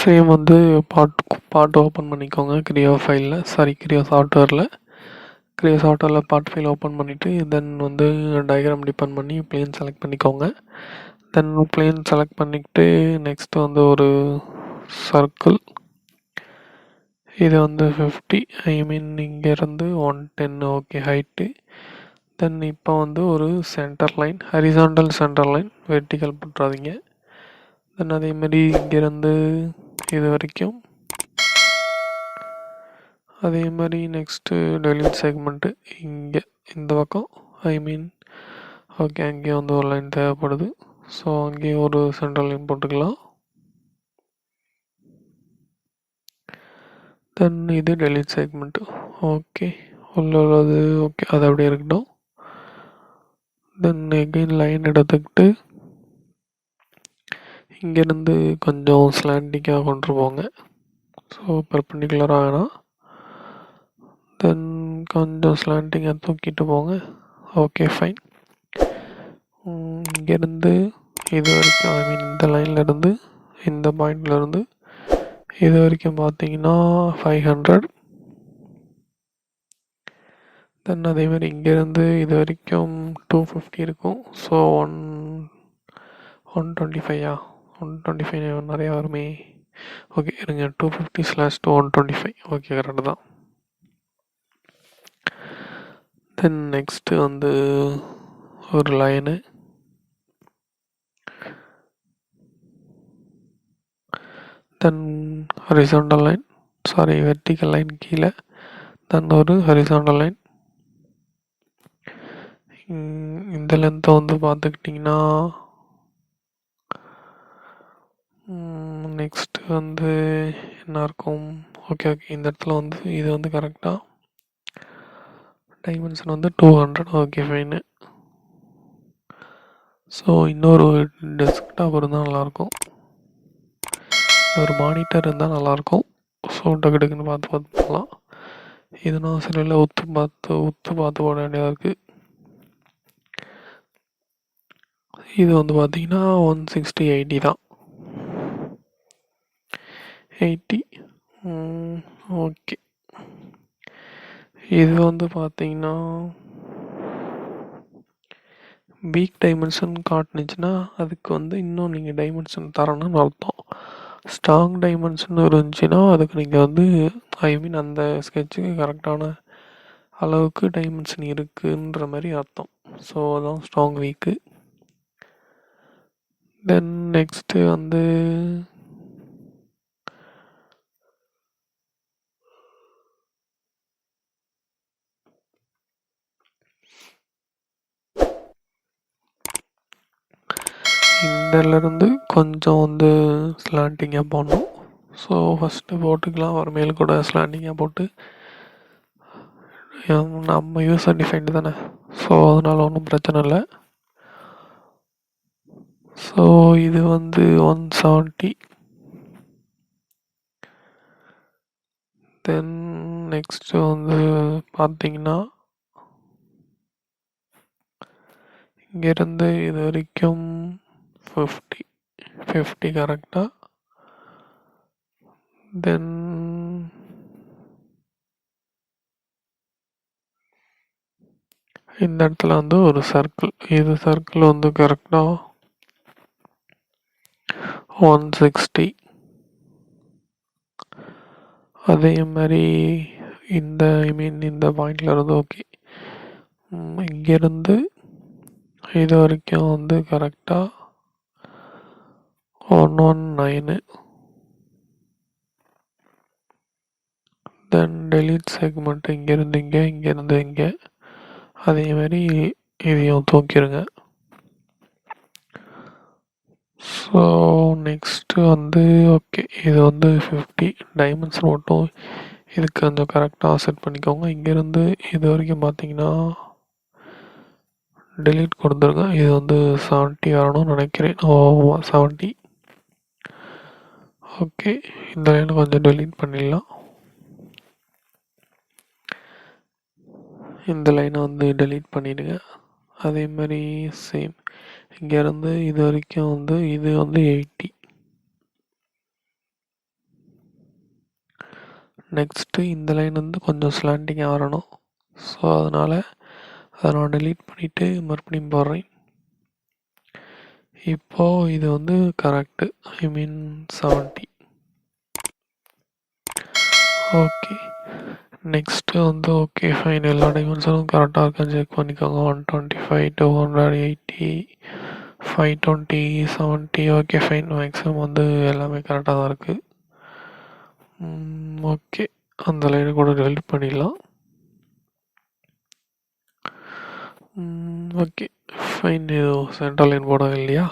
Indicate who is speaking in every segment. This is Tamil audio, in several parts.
Speaker 1: சேம் வந்து பார்ட் ஓப்பன் பண்ணிக்கோங்க Creo ஃபைலில், Creo சாஃப்ட்வேரில். Creo சாஃப்ட்வேரில் பார்ட் ஃபைல் ஓப்பன் பண்ணிவிட்டு தென் வந்து டயக்ராம் டிபெண்ட் பண்ணி பிளேன் செலக்ட் பண்ணிக்கோங்க. தென் பிளேன் செலக்ட் பண்ணிக்கிட்டு நெக்ஸ்ட்டு வந்து ஒரு சர்க்கிள், இது வந்து 50, இங்கேருந்து 110 ஓகே ஹைட்டு. தென் இப்போ வந்து ஒரு centre line, horizontal centre line, vertical போட்டுறாதீங்க. தென் அதேமாதிரி இங்கேருந்து இது வரைக்கும், அதே மாதிரி நெக்ஸ்ட்டு டெலிட் செக்மெண்ட்டு இங்கே இந்த பக்கம், ஓகே அங்கேயே வந்து ஒரு லைன் தேவைப்படுது. ஸோ அங்கேயே ஒரு சென்ட்ரல் லைன் போட்டுக்கலாம். தென் இது டெலிட் செக்மெண்ட்டு ஓகே உள்ளது ஓகே, அது அப்படியே இருக்கட்டும். தென் எகைன் லைன் எடுத்துக்கிட்டு இங்கேருந்து கொஞ்சம் ஸ்லாண்டிங்காக கொண்டு போங்க. ஸோ பெர்பெண்டிகுலராக வேணாம், தென் கொஞ்சம் ஸ்லாண்டிங்காக தூக்கிட்டு போங்க. Okay fine. இங்கேருந்து இது வரைக்கும் இந்த லைன்லேருந்து இந்த பாயிண்ட்லேருந்து இது வரைக்கும் பார்த்தீங்கன்னா 500. தென் அதேமாதிரி இங்கேருந்து இது வரைக்கும் 250 இருக்கும். ஸோ 125 125 நிறையா வருமே. ஓகே இருங்க, 250/125 ஓகே கரெக்டு தான். தென் நெக்ஸ்ட்டு வந்து ஒரு லைனு, தென் ஹரிசாண்டல் லைன், வெர்டிக்கல் லைன் கீழே, தென் ஒரு ஹரிசாண்டல் லைன். இந்த லென்த்தை வந்து பார்த்துக்கிட்டிங்கன்னா நெக்ஸ்ட்டு வந்து என்ன இருக்கும், ஓகே இந்த இடத்துல வந்து இது வந்து கரெக்டாக டைமென்ஷன் வந்து 200 ஓகே ஃபைனு. ஸோ இன்னொரு டெஸ்க்டாப் இருந்தால் நல்லாயிருக்கும், ஒரு மானிட்டர் இருந்தால் நல்லாயிருக்கும். ஸோ டக்குன்னு பார்த்து போகலாம். இதுனா சில உத்து பார்த்து போட வேண்டியதாக இருக்குது. இது வந்து பார்த்தீங்கன்னா 160/80 தான். 80 ஓகே. இது வந்து பார்த்தீங்கன்னா வீக் டைமென்ஷன் காட்டுனுச்சுன்னா அதுக்கு வந்து இன்னும் நீங்கள் டைமென்ஷன் தரணும்னு அர்த்தம். ஸ்ட்ராங் டைமென்ஷன் இருந்துச்சுன்னா அதுக்கு நீங்கள் வந்து அந்த ஸ்கெட்சுக்கு கரெக்டான அளவுக்கு டைமென்ஷன் இருக்குன்ற மாதிரி அர்த்தம். ஸோ அதான் ஸ்ட்ராங் வீக்கு. தென் நெக்ஸ்ட்டு வந்து இதிலேருந்து கொஞ்சம் வந்து ஸ்லாண்டிங்காக போடணும். ஸோ ஃபஸ்ட்டு போட்டுக்கலாம், ஒரு மேல் கூட ஸ்லாண்டிங்காக போட்டு, நம்ம யூசர் டிஃபைன்டு தானே, ஸோ அதனால் ஒன்றும் பிரச்சனை இல்லை. ஸோ இது வந்து 170. தென் நெக்ஸ்ட்டு வந்து பார்த்தீங்கன்னா இங்கேருந்து இது வரைக்கும் 50 கரெக்டாக. தென் இந்த இடத்துல வந்து ஒரு சர்க்கிள், இது சர்க்கிள் வந்து கரெக்டாக 160. அதே மாதிரி இந்த பாயிண்டில் இருந்து ஓகே, இங்கேருந்து இது வரைக்கும் வந்து கரெக்டாக 119. தென் டெலிட் செக்மெண்ட் இங்கேருந்து இங்கே, அதே மாதிரி இதையும் தூக்கிடுங்க. ஸோ நெக்ஸ்ட்டு வந்து ஓகே, இது வந்து 50 டைமென்ஷன் மட்டும் இதுக்கு கொஞ்சம் கரெக்டாக செட் பண்ணிக்கோங்க. இங்கேருந்து இது வரைக்கும் பார்த்தீங்கன்னா டெலீட் கொடுத்துருங்க. இது வந்து 70 வரணும்னு நினைக்கிறேன். 70 ஓகே. இந்த லைனை கொஞ்சம் டெலீட் பண்ணிடலாம். இந்த லைனை வந்து டெலீட் பண்ணிவிடுங்க. அதே மாதிரி சேம் இங்கேருந்து இது வரைக்கும் வந்து இது வந்து 80. நெக்ஸ்ட்டு இந்த லைன் வந்து கொஞ்சம் ஸ்லாண்டிங்காக வரணும். ஸோ அதனால் அதை நான் டெலீட் பண்ணிவிட்டு மறுபடியும் போடுறேன். இப்போது இது வந்து கரெக்டு, ஐ மீன் 70. ஓகே, நெக்ஸ்ட்டு வந்து ஓகே ஃபைன், எல்லா டைமென்ஷனும் கரெக்டாக இருக்கான்னு செக் பண்ணிக்கோங்க. 125, 280, 520, 70. ஓகே ஃபைன், மேக்ஸிமம் வந்து எல்லாமே கரெக்டாக தான் இருக்குது. ஓகே, அந்த லைனை கூட டெலிட் பண்ணிடலாம். ஓகே ஃபைன், ஏதோ சென்ட்ரல் லைன் போட இல்லையா.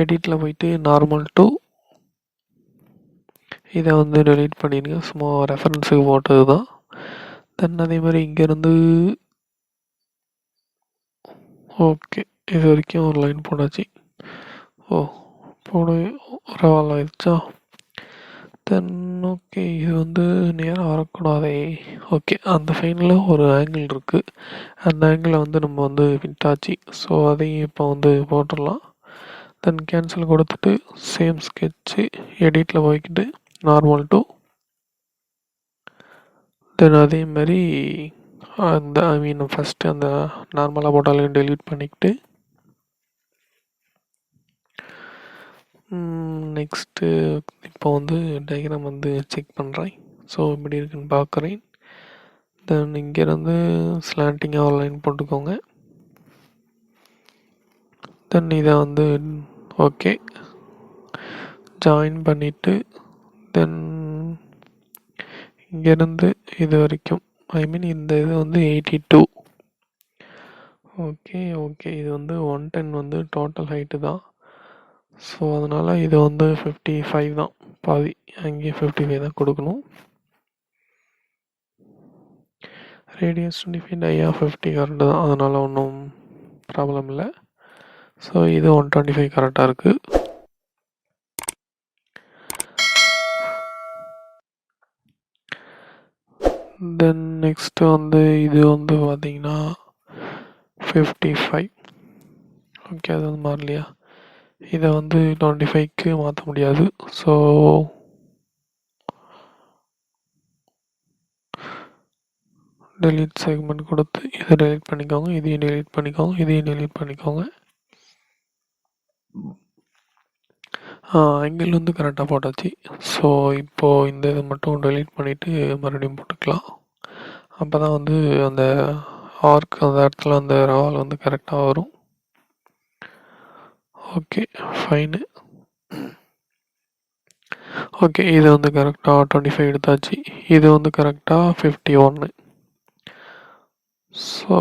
Speaker 1: எடிட்டில் போயிட்டு நார்மல் டு இதை வந்து டெலீட் பண்ணிடுங்க, சும்மா ரெஃபரன்ஸுக்கு போட்டது தான். தென் அதே மாதிரி இங்கேருந்து ஓகே இது வரைக்கும் ஒரு லைன் போட்டாச்சு. போட ஒரு ஆள் ஆயிடுச்சா. தென் ஓகே, இது வந்து நேராக வரக்கூடாதே. ஓகே, அந்த ஃபைனில் ஒரு ஆங்கிள் இருக்குது, அந்த ஆங்கிளை வந்து நம்ம வந்து விட்டாச்சு. ஸோ அதையும் இப்போ வந்து போட்டுடலாம். தென் கேன்சல் கொடுத்துட்டு சேம் ஸ்கெட்சு எடிட்டில் போய்கிட்டு நார்மல் டு, தென் அதே மாதிரி அந்த ஐ மீன் ஃபஸ்ட்டு அந்த நார்மலாக போட்டாலையும் டெலீட் பண்ணிக்கிட்டு நெக்ஸ்ட்டு இப்போ வந்து டயக்ராம் வந்து செக் பண்ணுறேன். ஸோ இப்படி இருக்குன்னு பார்க்குறேன். தென் இங்கேருந்து ஸ்லாண்டிங்காக ஒரு லைன் போட்டுக்கோங்க. தென் இதை வந்து ஓகே ஜாயின் பண்ணிவிட்டு தென் இங்கேருந்து இது வரைக்கும் ஐ மீன் இந்த இது வந்து 82. ஓகே இது வந்து 110 வந்து டோட்டல் ஹைட்டு தான். ஸோ அதனால் இது வந்து 55 தான், பாதி அங்கேயே 55 தான் கொடுக்கணும். ரேடியஸ் 25, ஐயா 50 கரெக்டு தான், அதனால் ஒன்றும் ப்ராப்ளம் இல்லை. ஸோ இது 125 கரெக்டாக இருக்குது. தென் நெக்ஸ்ட்டு வந்து இது வந்து பார்த்திங்கன்னா 55. ஓகே, அது வந்து மாறலையா, இதை வந்து 25க்கு மாற்ற முடியாது. ஸோ டெலீட் செக்மெண்ட் கொடுத்து இதை டெலீட் பண்ணிக்கோங்க, இதையும் டெலீட் பண்ணிக்கோங்க, இதையும் டெலீட் பண்ணிக்கோங்க. ஆங்கிள் வந்து கரெக்டாக போட்டாச்சு. ஸோ இப்போது இந்த இதை மட்டும் டெலீட் பண்ணிவிட்டு மறுபடியும் போட்டுக்கலாம். அப்போ தான் வந்து அந்த ஆர்க் அந்த இடத்துல அந்த ரால் வந்து கரெக்டாக வரும். Okay fine. ஓகே, இது வந்து கரெக்டாக 25 எடுத்தாச்சு. இது வந்து கரெக்டாக 51. ஸோ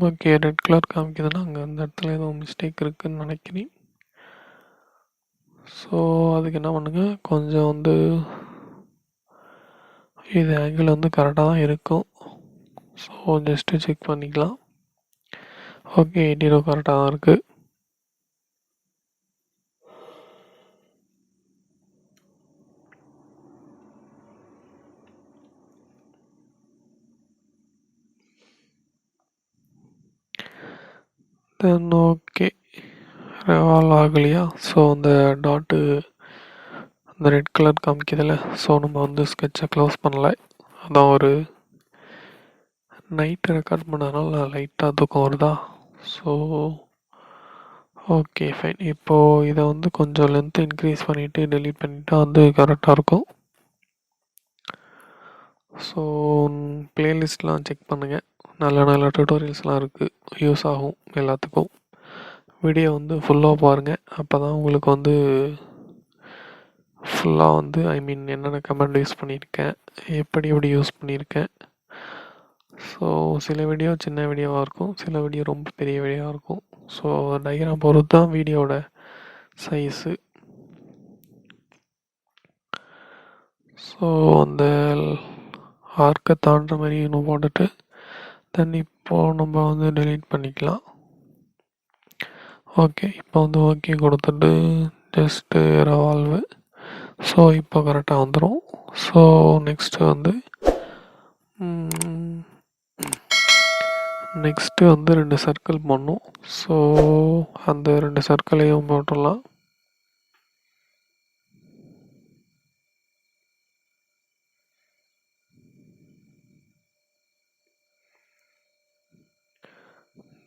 Speaker 1: ஓகே, ரெட் கலர் காமிக்குதுன்னா அங்கே அந்த இடத்துல ஏதோ மிஸ்டேக் இருக்குதுன்னு நினைக்கிறேன். ஸோ அதுக்கு என்ன பண்ணுங்கள், கொஞ்சம் வந்து இது ஆங்கிள் வந்து கரெக்டாக தான் இருக்கும். ஸோ ஜஸ்ட்டு செக் பண்ணிக்கலாம். ஓகே 80 கரெக்டாக தான் இருக்குது. தென் ஓகே ரெவால்வ் ஆகலையா. ஸோ அந்த டாட்டு அந்த ரெட் கலர் காமிக்குதில்ல, ஸோ நம்ம வந்து ஸ்கெட்சை க்ளோஸ் பண்ணல. அதான் ஒரு நைட்டு ரெக்கார்ட் பண்ணதுனால லைட்டாக தூக்கம் வருதா. ஸோ ஓகே ஃபைன், இப்போது இதை வந்து கொஞ்சம் லென்த் இன்க்ரீஸ் பண்ணிவிட்டு டெலீட் பண்ணிவிட்டா வந்து கரெக்டாக இருக்கும். ஸோ ப்ளேலிஸ்ட்லாம் செக் பண்ணுங்கள், நல்ல நல்ல டுட்டோரியல்ஸ்லாம் இருக்குது, யூஸ் ஆகும் எல்லாத்துக்கும். வீடியோ வந்து ஃபுல்லாக பாருங்கள், அப்போ தான் உங்களுக்கு வந்து ஃபுல்லாக வந்து ஐ மீன் என்னென்ன கமெண்ட் யூஸ் பண்ணியிருக்கேன், எப்படி யூஸ் பண்ணியிருக்கேன். ஸோ சில வீடியோ சின்ன வீடியோவாக இருக்கும், சில வீடியோ ரொம்ப பெரிய வீடியோவாக இருக்கும். ஸோ டயக்ராம் பொறுத்து தான் வீடியோவோட சைஸு. ஸோ அந்த ஆர்க்கை தாண்டுற மாதிரி இன்னும் போட்டுட்டு தென் இப்போது நம்ம வந்து டெலீட் பண்ணிக்கலாம். ஓகே, இப்போ வந்து ஓகே கொடுத்துட்டு ஜஸ்ட்டு ரெவால்வு. ஸோ இப்போ கரெக்டாக வந்துடும். ஸோ நெக்ஸ்ட்டு வந்து நெக்ஸ்ட்டு வந்து 2 சர்க்கிள் பண்ணும். ஸோ அந்த 2 சர்க்கிளையும் போட்டுடலாம்.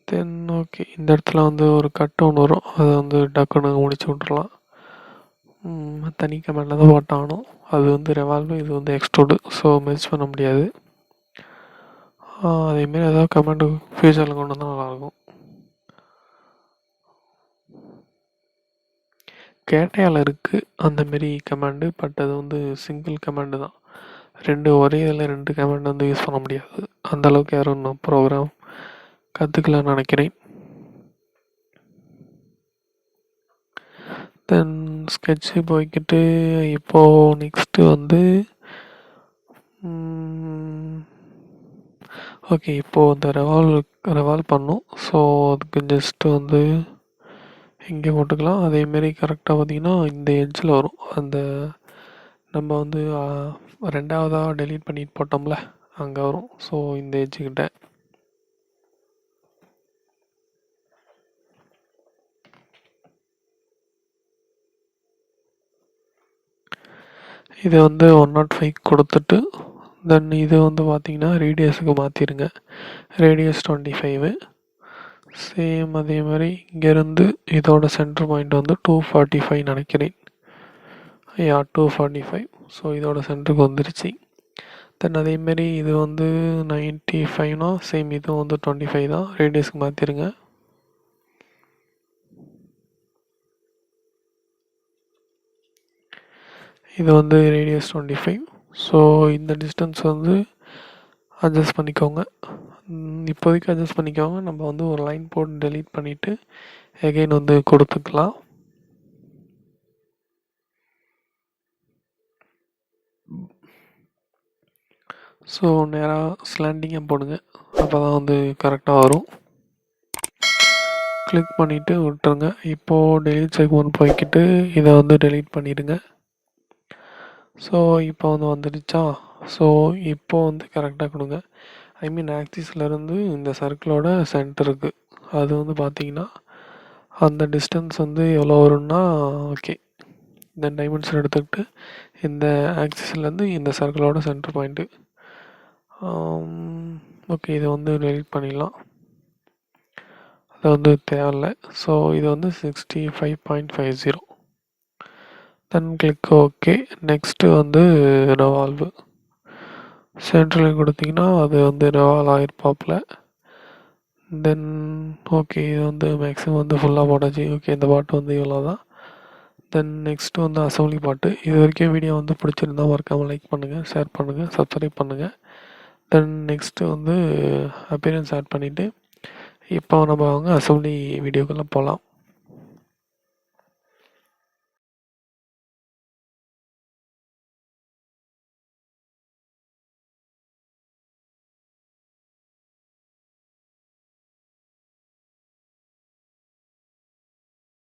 Speaker 1: தென் ஓகே, இந்த இடத்துல வந்து ஒரு கட் ஒன்று வரும், அதை வந்து டக்குன்னு முடிச்சு விட்றலாம். தனி கமெண்டில் தான் போட்டாகணும். அது வந்து ரெவால்வு, இது வந்து எக்ஸ்ட்ரூடு, ஸோ மெர்ஜ் பண்ண முடியாது. அதேமாரி ஏதாவது கமெண்ட் ஃபியூச்சரில் கொண்டு வந்தால் நல்லாயிருக்கும். கேட்டையால் இருக்குது அந்தமாரி கமாண்டு, பட் அது வந்து சிங்கிள் கமாண்டு தான். ஒரே இதில் 2 கமாண்ட் வந்து யூஸ் பண்ண முடியாது. அந்தளவுக்கு யாரும் இன்னும் ப்ரோக்ராம் கற்றுக்கலான்னு நினைக்கிறேன். தென் ஸ்கெட்சு போய்கிட்டு இப்போது நெக்ஸ்ட்டு வந்து ஓகே, இப்போது இந்த ரெவால்வ் பண்ணும். ஸோ அதுக்கு ஜஸ்ட்டு வந்து இங்கே போட்டுக்கலாம். அதேமாரி கரெக்டாக பார்த்திங்கன்னா இந்த எட்ஜில் வரும், அந்த நம்ம வந்து 2ஆவதாக டெலீட் பண்ணிட்டு போட்டோம்ல, அங்கே வரும். ஸோ இந்த எட்ஜுக்கிட்ட இதை வந்து 105 கொடுத்துட்டு, தென் இது வந்து பார்த்திங்கன்னா ரேடியஸுக்கு மாற்றிடுங்க. ரேடியஸ் 25. சேம் அதே மாதிரி இங்கேருந்து இதோட சென்டர் பாயிண்ட் வந்து 245 நினைக்கிறேன். 245. ஸோ இதோட சென்டருக்கு வந்துருச்சு. தென் அதேமாரி இது வந்து 95னா சேம் இதுவும் வந்து 25 தான். ரேடியஸ்க்கு மாற்றிடுங்க. இது வந்து ரேடியஸ் 25. ஸோ இந்த டிஸ்டன்ஸ் வந்து அட்ஜஸ்ட் பண்ணிக்கோங்க. இப்போதைக்கு அட்ஜஸ்ட் பண்ணிக்கோங்க. நம்ம வந்து ஒரு லைன் போட்டு டெலீட் பண்ணிவிட்டு எகைன் வந்து கொடுத்துக்கலாம். ஸோ நேராக ஸ்லாண்டிங்காக போடுங்க, அப்போ தான் வந்து கரெக்டாக வரும். கிளிக் பண்ணிவிட்டு விட்டுருங்க. இப்போது டெலீட் செக்மெண்ட் போய்கிட்டு இதை வந்து டெலீட் பண்ணிடுங்க. ஸோ இப்போ வந்து வந்துடுச்சா? ஸோ இப்போது வந்து கரெக்டாக கொடுங்க. ஐ மீன் ஆக்சிஸ்லேருந்து இந்த சர்க்கிளோட சென்டருக்கு அது வந்து பார்த்திங்கன்னா அந்த டிஸ்டன்ஸ் வந்து எவ்வளோ வரும்னா, ஓகே இந்த டைமென்ஷன் எடுத்துக்கிட்டு இந்த ஆக்சிஸ்லேருந்து இந்த சர்க்கிளோட சென்டர் பாயிண்ட்டு. ஓகே, இதை வந்து டெலீட் பண்ணிடலாம், அது வந்து தேவையில்லை. ஸோ இது வந்து 65.50. தென் கிளிக் ஓகே. நெக்ஸ்ட்டு வந்து ரெவால்வு சென்ட்ரல் கொடுத்திங்கன்னா அது வந்து ரெவால்வ் ஆகிருப்பாப்பில். தென் ஓகே, இது வந்து மேக்ஸிமம் வந்து ஃபுல்லாக போட்டாச்சு. ஓகே, இந்த பாட்டு வந்து இவ்வளோ தான். தென் நெக்ஸ்ட்டு வந்து அசம்பிளி பாட்டு. இது வரைக்கும் வீடியோ வந்து பிடிச்சிருந்தா மறக்காமல் லைக் பண்ணுங்கள், ஷேர் பண்ணுங்கள், சப்ஸ்கிரைப் பண்ணுங்கள். தென் நெக்ஸ்ட்டு வந்து அப்பியரன்ஸ் ஆட் பண்ணிவிட்டு இப்போ நம்ம அவங்க அசம்பிளி வீடியோக்குள்ளே போகலாம்.